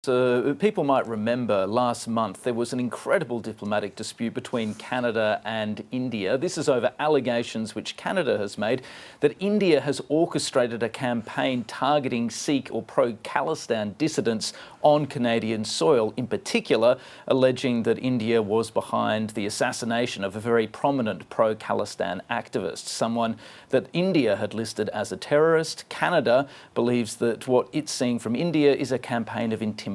People might remember last month there was an incredible diplomatic dispute between Canada and India. This is over allegations which Canada has made that India has orchestrated a campaign targeting Sikh or pro-Khalistan dissidents on Canadian soil, in particular alleging that India was behind the assassination of a very prominent pro-Khalistan activist, someone that India had listed as a terrorist. Canada believes that what it's seeing from India is a campaign of intimidation.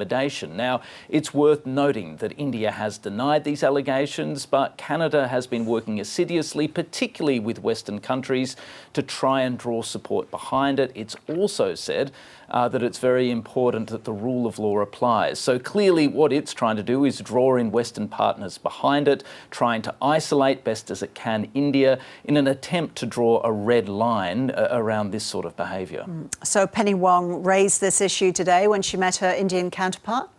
Now, it's worth noting that India has denied these allegations, but Canada has been working assiduously, particularly with Western countries, to try and draw support behind it. It's also said that it's very important that the rule of law applies. So clearly what it's trying to do is draw in Western partners behind it, trying to isolate best as it can India in an attempt to draw a red line around this sort of behaviour. So Penny Wong raised this issue today when she met her Indian counterpart?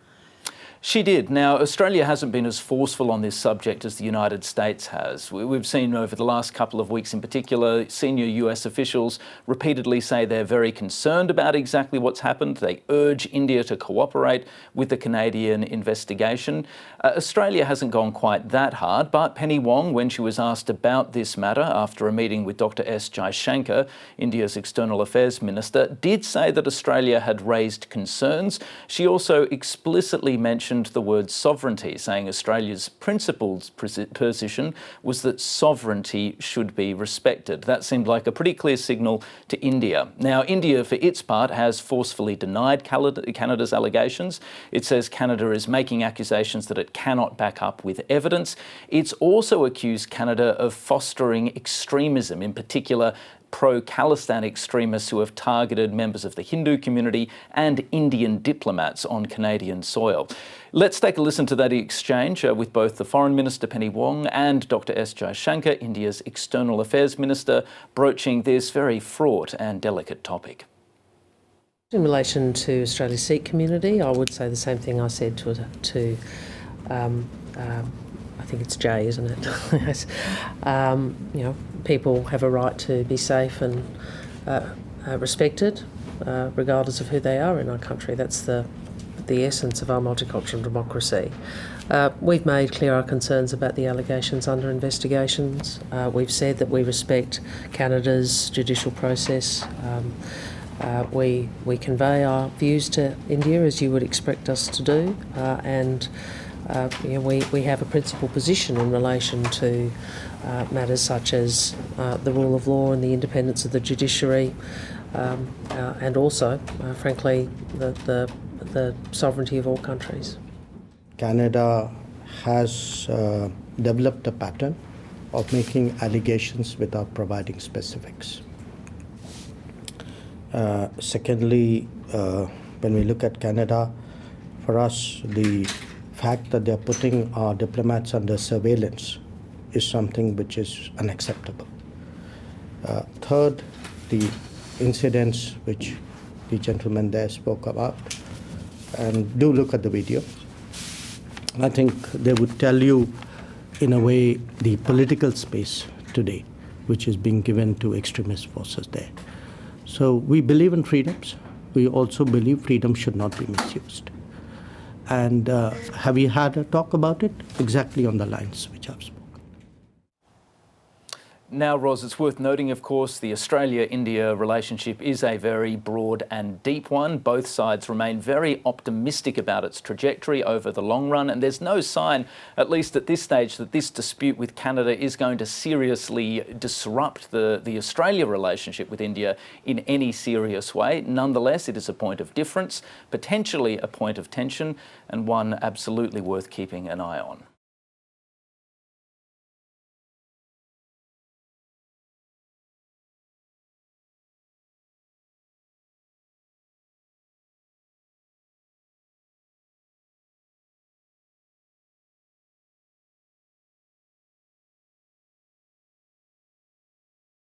She did. Now, Australia hasn't been as forceful on this subject as the United States has. We've seen over the last couple of weeks in particular, senior US officials repeatedly say they're very concerned about exactly what's happened. They urge India to cooperate with the Canadian investigation. Australia hasn't gone quite that hard, but Penny Wong, when she was asked about this matter after a meeting with Dr. S. Jaishankar, India's External Affairs Minister, did say that Australia had raised concerns. She also explicitly mentioned the word sovereignty, saying Australia's principled position was that sovereignty should be respected. That seemed like a pretty clear signal to India. Now, India, for its part, has forcefully denied Canada's allegations. It says Canada is making accusations that it cannot back up with evidence. It's also accused Canada of fostering extremism, in particular pro-Khalistan extremists who have targeted members of the Hindu community and Indian diplomats on Canadian soil. Let's take a listen to that exchange with both the Foreign Minister Penny Wong and Dr. S. Jaishankar, India's External Affairs Minister, broaching this very fraught and delicate topic. In relation to Australia's Sikh community, I would say the same thing I said to I think it's Jay, isn't it? Yes. You know, people have a right to be safe and respected, regardless of who they are in our country. That's the essence of our multicultural democracy. We've made clear our concerns about the allegations under investigations. We've said that we respect Canada's judicial process. We convey our views to India as you would expect us to do, and we have a principled position in relation to matters such as the rule of law and the independence of the judiciary, and also, frankly, the sovereignty of all countries. Canada has developed a pattern of making allegations without providing specifics. Secondly, when we look at Canada, for us, the fact that they're putting our diplomats under surveillance is something which is unacceptable. Third, the incidents which the gentleman there spoke about, and do look at the video. I think they would tell you, in a way, the political space today, which is being given to extremist forces there. So we believe in freedoms. We also believe freedom should not be misused. And have we had a talk about it? Exactly on the lines which I've spoken. Now, Ros, it's worth noting, of course, the Australia-India relationship is a very broad and deep one. Both sides remain very optimistic about its trajectory over the long run, and there's no sign, at least at this stage, that this dispute with Canada is going to seriously disrupt the Australia relationship with India in any serious way. Nonetheless, it is a point of difference, potentially a point of tension, and one absolutely worth keeping an eye on.